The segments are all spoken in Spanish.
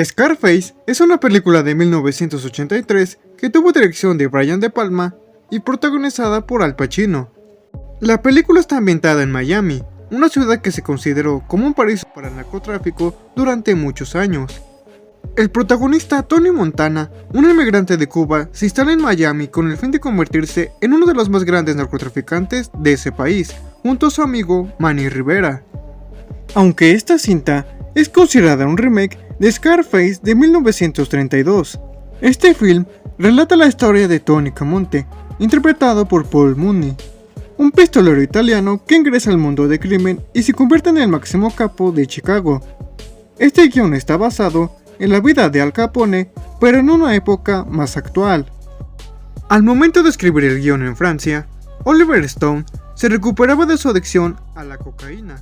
Scarface es una película de 1983 que tuvo dirección de Brian De Palma y protagonizada por Al Pacino. La película está ambientada en Miami, una ciudad que se consideró como un paraíso para el narcotráfico durante muchos años. El protagonista, Tony Montana, un inmigrante de Cuba, se instala en Miami con el fin de convertirse en uno de los más grandes narcotraficantes de ese país, junto a su amigo Manny Rivera. Aunque esta cinta es considerada un remake de Scarface de 1932, este film relata la historia de Tony Camonte, interpretado por Paul Mooney, un pistolero italiano que ingresa al mundo del crimen y se convierte en el máximo capo de Chicago. Este guion está basado en la vida de Al Capone, pero en una época más actual. Al momento de escribir el guion en Francia, Oliver Stone se recuperaba de su adicción a la cocaína.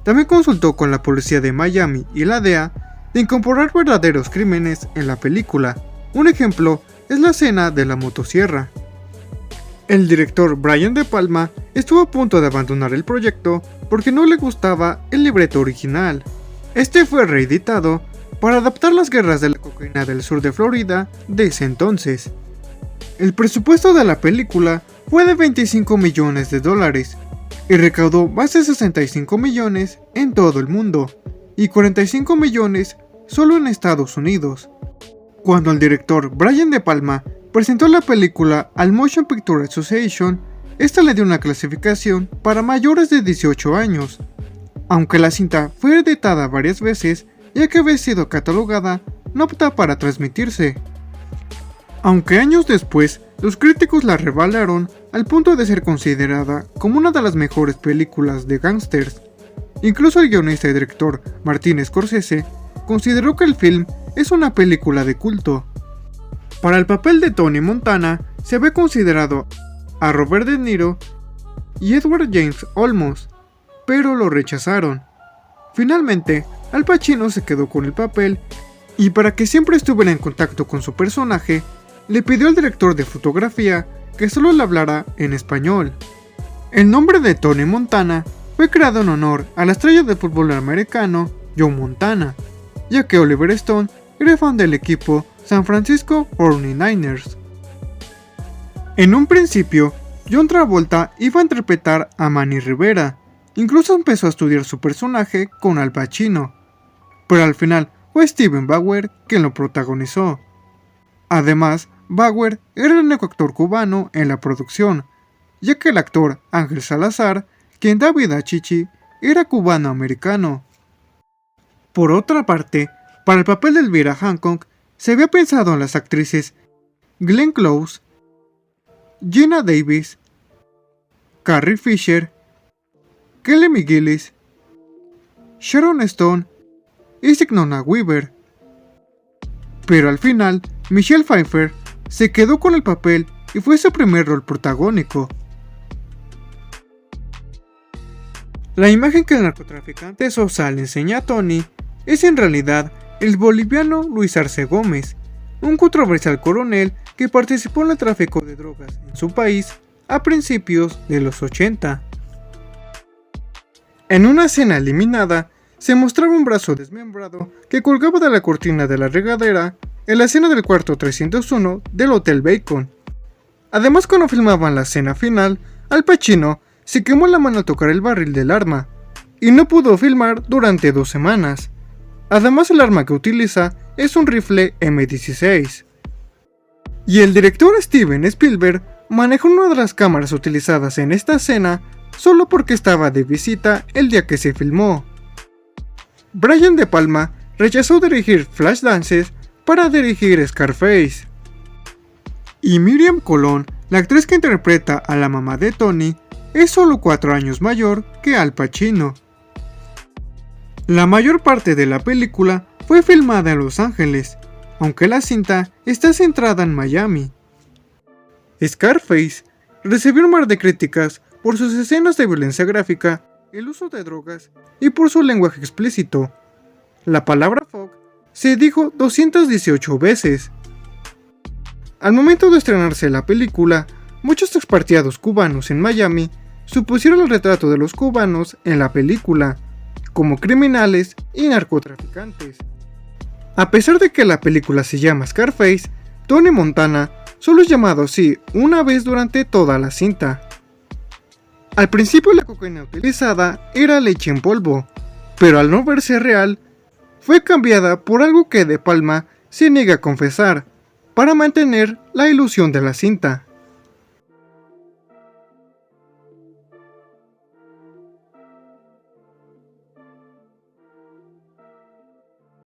También consultó con la policía de Miami y la DEA de incorporar verdaderos crímenes en la película. Un ejemplo es la escena de la motosierra. El director Brian De Palma estuvo a punto de abandonar el proyecto porque no le gustaba el libreto original. Este fue reeditado para adaptar las guerras de la cocaína del sur de Florida de ese entonces. El presupuesto de la película fue de $25 millones y recaudó más de 65 millones en todo el mundo y 45 millones solo en Estados Unidos. Cuando el director Brian De Palma presentó la película al Motion Picture Association, esta le dio una clasificación para mayores de 18 años, aunque la cinta fue editada varias veces ya que había sido catalogada no apta para transmitirse. Aunque años después, los críticos la revalaron al punto de ser considerada como una de las mejores películas de gángsters. Incluso el guionista y director Martin Scorsese consideró que el film es una película de culto. Para el papel de Tony Montana se había considerado a Robert De Niro y Edward James Olmos, pero lo rechazaron. Finalmente, Al Pacino se quedó con el papel y para que siempre estuviera en contacto con su personaje, le pidió al director de fotografía que solo le hablara en español. El nombre de Tony Montana fue creado en honor a la estrella de fútbol americano Joe Montana, ya que Oliver Stone era fan del equipo San Francisco 49ers. En un principio, John Travolta iba a interpretar a Manny Rivera, incluso empezó a estudiar su personaje con Al Pacino, pero al final fue Steven Bauer quien lo protagonizó. Además, Bauer era el único actor cubano en la producción, ya que el actor Ángel Salazar, quien da vida a Chichi, era cubano-americano. Por otra parte, para el papel de Elvira Hancock, se había pensado en las actrices Glenn Close, Geena Davis, Carrie Fisher, Kelly McGillis, Sharon Stone y Sigourney Weaver. Pero al final, Michelle Pfeiffer se quedó con el papel y fue su primer rol protagónico. La imagen que el narcotraficante Sosa le enseña a Tony es en realidad el boliviano Luis Arce Gómez, un controversial coronel que participó en el tráfico de drogas en su país a principios de los 80. En una escena eliminada, se mostraba un brazo desmembrado que colgaba de la cortina de la regadera en la escena del cuarto 301 del Hotel Bacon. Además, cuando filmaban la escena final, Al Pacino se quemó la mano al tocar el barril del arma y no pudo filmar durante 2 semanas. Además, el arma que utiliza es un rifle M16. Y el director Steven Spielberg manejó una de las cámaras utilizadas en esta escena solo porque estaba de visita el día que se filmó. Brian De Palma rechazó dirigir Flashdance para dirigir Scarface. Y Miriam Colón, la actriz que interpreta a la mamá de Tony, es solo 4 años mayor que Al Pacino. La mayor parte de la película fue filmada en Los Ángeles, aunque la cinta está centrada en Miami. Scarface recibió un mar de críticas por sus escenas de violencia gráfica, el uso de drogas y por su lenguaje explícito. La palabra fuck se dijo 218 veces. Al momento de estrenarse la película, muchos expatriados cubanos en Miami supusieron el retrato de los cubanos en la película, como criminales y narcotraficantes. A pesar de que la película se llama Scarface, Tony Montana solo es llamado así una vez durante toda la cinta. Al principio la cocaína utilizada era leche en polvo, pero al no verse real, fue cambiada por algo que De Palma se niega a confesar, para mantener la ilusión de la cinta.